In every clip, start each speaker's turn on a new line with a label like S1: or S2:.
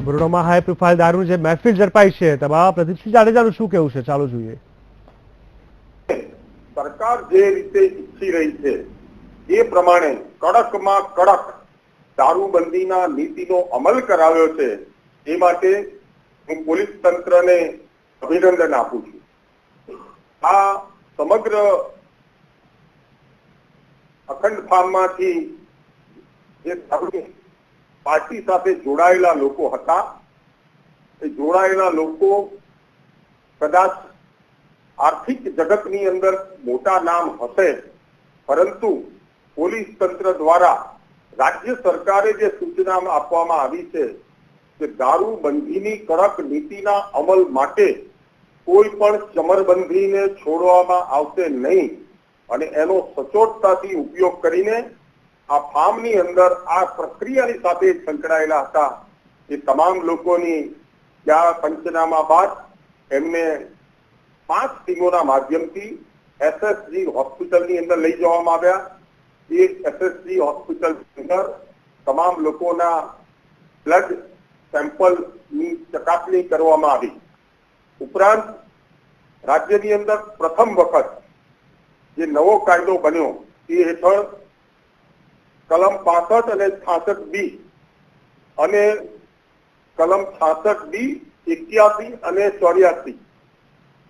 S1: બરોડામાં high profile દારૂની જે મહેફિલ ઝડપાઈ છે તેમાં પ્રદીપસિંહ જાડેજાનું શું કહેવું છે, ચાલો જોઈએ.
S2: સરકાર જે રીતે ઈચ્છી રહી છે એ પ્રમાણે કડકમાં કડક દારૂબંધીના નીતિનો અમલ કરાવ્યો છે. એ માટે હું પોલીસ તંત્રને અભિનંદન આપું છું. આ સમગ્ર અખંડ ફાર્મમાંથી જે પાર્ટી સાથે જોડાયેલા લોકો હતા એ જોડાયેલા લોકો કદાચ આર્થિક જગતની અંદર મોટા નામ હશે, પરંતુ પોલીસ તંત્ર દ્વારા રાજ્ય સરકારે જે સૂચના આપવામાં આવી છે કે દારૂબંધીની કડક નીતિના અમલ માટે કોઈ પણ ચમરબંધીને છોડવામાં આવશે નહીં અને એનો સચોટતાથી ઉપયોગ કરીને આ ફાર્મની અંદર આ પ્રક્રિયાની સાથે સંકળાયેલા હતા એ તમામ લોકોની ત્યાં પંચનામા બાદ એમને 5 ટીમોના માધ્યમથી એસએસજી હોસ્પિટલની અંદર લઈ જવામાં આવ્યા. એ એસએસજી હોસ્પિટલની અંદર તમામ લોકોના બ્લડ સેમ્પલની ચકાસણી કરવામાં આવી. ઉપરાંત રાજ્યની અંદર પ્રથમ વખત જે નવો કાયદો બન્યો એ હેઠળ કલમ 65 અને 66B અને કલમ 66B, 81 અને 84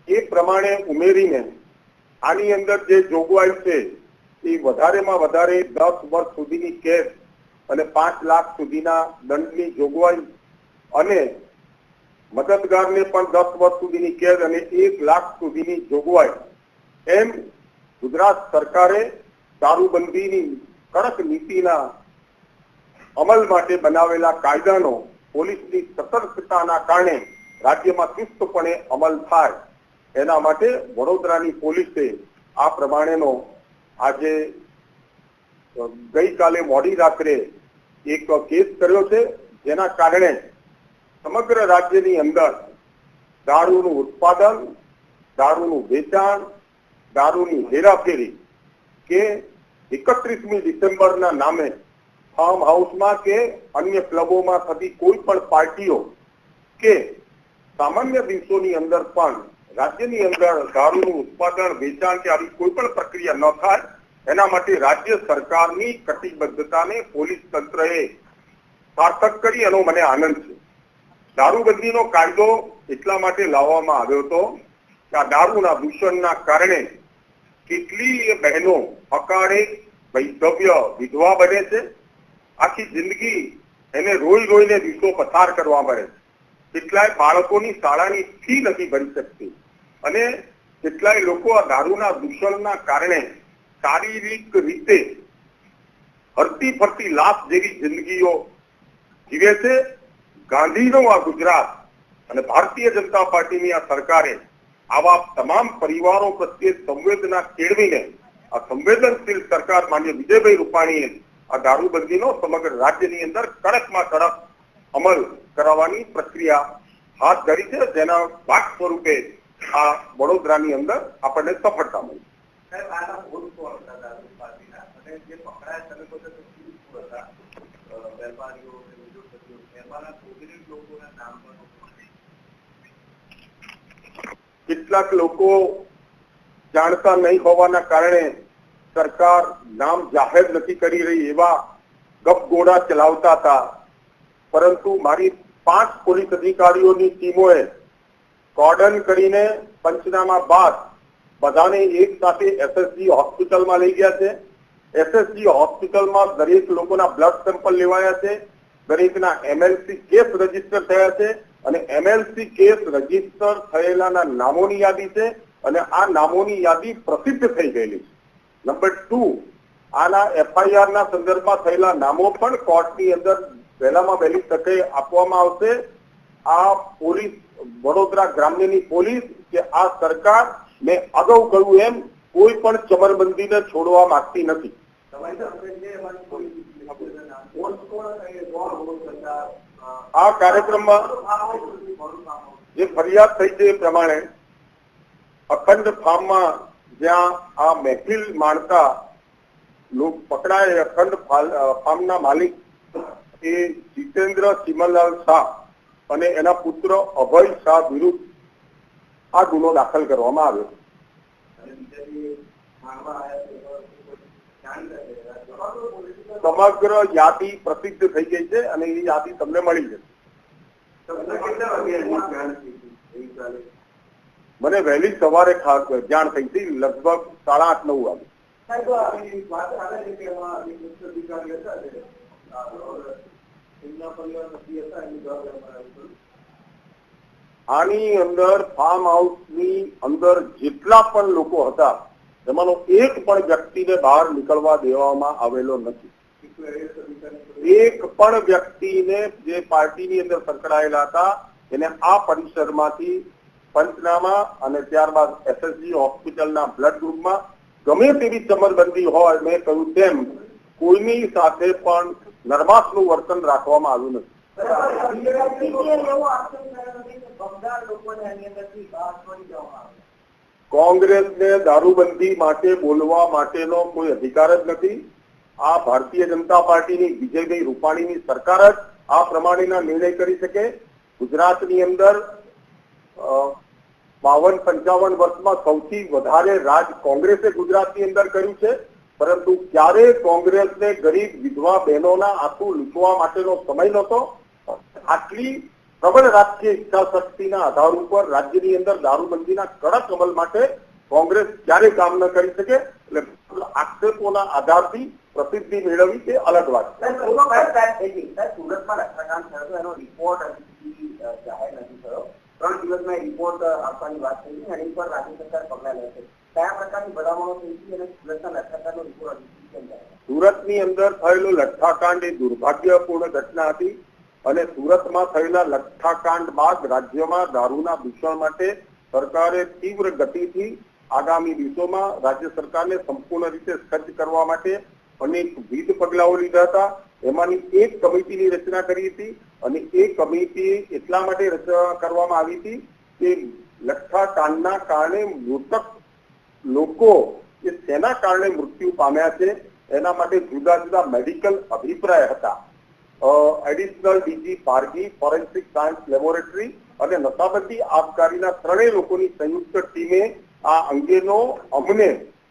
S2: એ પ્રમાણે ઉમેરીને આની અંદર જે જોગવાઈ છે એ વધારેમાં વધારે 10 વર્ષ સુધીની કેદ અને 5 લાખ સુધીના દંડની જોગવાઈ અને મદદગારને પણ 10 વર્ષ સુધીની કેદ અને 1 લાખ સુધીની જોગવાઈ એમ ગુજરાત સરકારે દારૂબંધીની કડક નીતિના અમલ માટે બનાવેલા કાયદાનો પોલીસની સતર્કતાના કારણે રાજ્યમાં ચુસ્તપણે અમલ થાય એના માટે વડોદરાની પોલીસે આ પ્રમાણેનો આજે ગઈકાલે મોડી રાત્રે એક કેસ કર્યો છે, જેના કારણે સમગ્ર રાજ્યની અંદર દારૂનું ઉત્પાદન, દારૂનું વેચાણ, દારૂની હેરાફેરી કે 31મી ડિસેમ્બરના નામે ફાર્મ હાઉસમાં કે અન્ય ક્લબોમાં થતી કોઈ પણ પાર્ટીઓ કે સામાન્ય દિવસોની અંદર પણ રાજ્યની અંદર દારૂનું ઉત્પાદન, વેચાણ કે આવી કોઈ પણ પ્રક્રિયા ન થાય એના માટે રાજ્ય સરકારની કટિબદ્ધતાને પોલીસ તંત્રએ સાર્થક કરી એનો મને આનંદ છે. દારૂબંધીનો કાયદો એટલા માટે લાવવામાં આવ્યો હતો કે આ દારૂના દૂષણના કારણે કેટલીય બહેનો અકાળે વૈધવ્ય વિધવા બને છે. આખી જિંદગી એને રોઈ રોઈને દિવસો પસાર કરવા પડે છે. કેટલાય બાળકોની શાળાની ફી નથી ભરી શકતી અને કેટલાય લોકો આ દારૂના દૂષણના કારણે શારીરિક રીતે હરતી ફરતી લાશ જેવી જિંદગીઓ જીવે છે. ગાંધીનો આ ગુજરાત અને ભારતીય જનતા પાર્ટીની આ સરકારે આવા તમામ પરિવારો પ્રત્યે સંવેદના કેળવીને આ સંવેદનશીલ સરકાર માન્ય વિજયભાઈ રૂપાણીએ આ દારૂબંધીનો સમગ્ર રાજ્યની અંદર કડકમાં કડક અમલ કરાવવાની પ્રક્રિયા હાથ ધરી છે, જેના ભાગ સ્વરૂપે આ વડોદરાની અંદર આપણને સફળતા મળી. કેટલાક લોકો જાણતા નહીં હોવાના કારણે સરકાર નામ જાહેર નથી કરી રહી એવા ગપગોળા ચલાવતા હતા, પરંતુ મારી 5 પોલીસ અધિકારીઓની ટીમોએ કોર્ડન કરીને પંચનામા બાદ બધાને એક સાથે એસએસજી હોસ્પિટલમાં લઈ ગયા છે. એસએસજી હોસ્પિટલમાં દરેક લોકોના બ્લડ સેમ્પલ લેવાયા છે, દરેકના એમએલસી કેસ રજીસ્ટર થયા છે અને એમએલસી કેસ રજીસ્ટર થયેલાના નામોની યાદી છે અને આ નામોની યાદી પ્રસિદ્ધ થઈ ગયેલી છે. નંબર 2, આના એફઆઈઆર ના સંદર્ભમાં થયેલા નામો પણ કોર્ટની અંદર વહેલામાં વહેલી તકે આપવામાં આવશે. આ પોલીસ વડોદરા ગ્રામ્યની પોલીસ કે આ સરકાર મેં અગાઉ કહ્યું એમ કોઈ પણ ચમરબંધીને છોડવા માંગતી નથી. આ કાર્યક્રમમાં જે ફરિયાદ થઈ છે એ પ્રમાણે અખંડ ફાર્મમાં જ્યાં આ મહેફિલ માણતા लोग पकड़ाए अखंड फार्म ना मालिक ए जितेंद्र चिमललाल शाह અને એના પુત્ર અભય શાહ વિરુદ્ધ આ ગુનો દાખલ કરવામાં આવ્યો. સમગ્ર યાદી પ્રસિદ્ધ થઈ ગઈ છે અને એ યાદી તમને મળી જશે. મને વહેલી સવારે જાણ થઈ હતી, લગભગ 8:30-9 વાગે. આની અંદર ફાર્મ હાઉસની અંદર જેટલા પણ લોકો હતા એમાંનો એક પણ વ્યક્તિને બહાર નીકળવા દેવામાં આવેલો નથી. એક પણ વ્યક્તિને જે પાર્ટીની અંદર સંકળાયેલા હતા એને આ પરિસરમાંથી પંચનામા અને ત્યારબાદ એસએસજી હોસ્પિટલના બ્લડ ગ્રુપમાં ગમે તેવી ચમરબંધી હોય, મેં કહ્યું તેમ કોઈની સાથે પણ નરમાશનું વર્તન રાખવામાં આવ્યું નથી. કોંગ્રેસને દારૂબંધી માટે બોલવા માટેનો કોઈ અધિકાર જ નથી. આ ભારતીય જનતા પાર્ટીની વિજયભાઈ રૂપાણીની સરકાર જ આ પ્રમાણેના નિર્ણય કરી શકે. ગુજરાતની અંદર 52-55 વર્ષમાં સૌથી વધારે રાજ કોંગ્રેસે ગુજરાતની અંદર કર્યું છે, પરંતુ ક્યારે કોંગ્રેસને ગરીબ વિધવા બહેનોના આંસુ લૂંટવા માટેનો સમય નહોતો. આટલી પ્રબળ રાજકીય ઈચ્છા શક્તિના આધાર ઉપર રાજ્યની અંદર દારૂબંધીના કડક અમલ માટે કોંગ્રેસ ક્યારે કામ ન કરી શકે. એટલે આક્ષેપોના આધારથી પ્રસિદ્ધિ મેળવવી તે અલગ વાત છે. સુરતમાં લક્ષાકાંડ થયો એનો રિપોર્ટ જાહેર નથી થયો. 3 દિવસમાં રિપોર્ટ આપવાની વાત થઈ છે, એની પર રાજ્ય સરકાર પગલાં લેશે. કયા પ્રકારની ભલામણો થઈ છે અને સુરતના લઠ્ઠાકાંડનો રિપોર્ટ સુરતની અંદર થયેલો લઠ્ઠાકાંડ એ દુર્ભાગ્યપૂર્ણ ઘટના હતી અને સુરતમાં થયેલા લઠ્ઠાકાંડ બાદ રાજ્યમાં દારૂના દૂષણ માટે સરકારે તીવ્ર ગતિથી આગામી દિવસોમાં રાજ્ય સરકારને સંપૂર્ણ રીતે સજ્જ કરવા માટે અનેકવિધ પગલાઓ લીધા હતા. એમાંની એક કમિટીની રચના કરી હતી અને એ કમિટી એટલા માટે રચના કરવામાં આવી હતી કે લઠ્ઠાકાંડના કારણે મૃતક લોકો એ તેના કારણે મૃત્યુ પામ્યા છે એના માટે જુદા જુદા મેડિકલ અભિપ્રાય હતા. Additional DG Pargi, forensic science laboratory અને નશાબંધી આબકારીના 3 લોકોની સંયુક્ત ટીમે આ અંગેનો અમને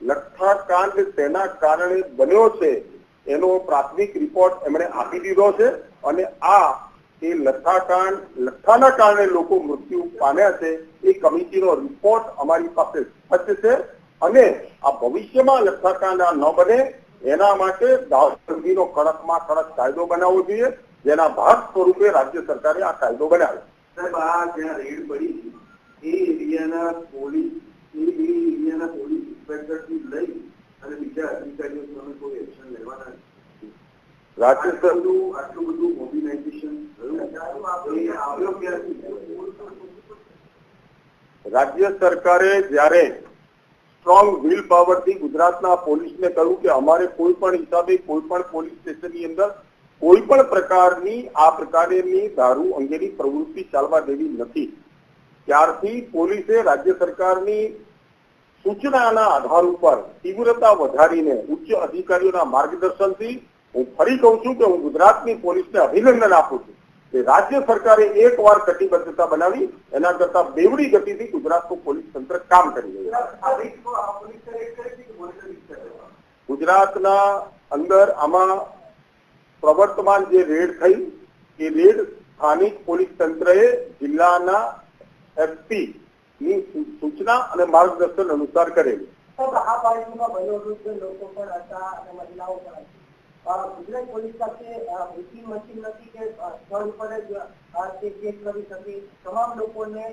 S2: લઠ્ઠાકાંડ તેના કારણે બન્યો છે એનો પ્રાથમિક રિપોર્ટ એમણે આપી દીધો છે અને આ એ લઠ્ઠાના કારણે લોકો મૃત્યુ પામ્યા છે એ કમિટીનો રિપોર્ટ અમારી પાસે સજ્જ છે અને આ ભવિષ્યમાં લઠ્ઠાકાંડ ન બને એના માટે દારૂબંધીનો કડકમાં કડક કાયદો બનાવવો જોઈએ, જેના ભાગ સ્વરૂપે રાજ્ય સરકારે આ કાયદો બનાવ્યો. સાહેબ, આ જ્યાં રેડ પડી એ એરિયાના પોલીસ ઇન્સ્પેક્ટરથી લઈ અને બીજા અધિકારીઓ સામે કોઈ એક્શન લેવાના રાજ્ય આટલું બધું મોબિલાઇઝેશન રાજ્ય સરકારે જ્યારે સ્ટ્રોંગ વિલ પાવરથી ગુજરાતના પોલીસને કહ્યું કે અમારે કોઈ પણ હિસાબે કોઈ પણ પોલીસ સ્ટેશનની અંદર કોઈ પણ પ્રકારની આ પ્રકારની દારૂ અંગેની પ્રવૃત્તિ ચાલવા દેવી નથી, ત્યારથી પોલીસે રાજ્ય સરકારની સૂચનાના આધાર ઉપર તીવ્રતા વધારીને ઉચ્ચ અધિકારીઓના માર્ગદર્શનથી હું ફરી કહું છું કે હું ગુજરાતની પોલીસને અભિનંદન આપું છું કે રાજ્ય સરકારે એકવાર કટિબદ્ધતા બનાવી એના કરતા બેવડી ગતિથી ગુજરાતનું પોલીસ તંત્ર કામ કરી રહ્યું છે. ગુજરાતના અંદર આમાં પ્રવર્તમાન જે રેડ થઈ એ રેડ સ્થાનિક પોલીસ તંત્રએ જિલ્લાના એસપી ની સૂચના અને માર્ગદર્શન અનુસાર કરેલી. ગુજરાત પોલીસ પાસે મશીન નથી કે સ્થળ ઉપર જ ચેક કરી શકે, તમામ લોકોને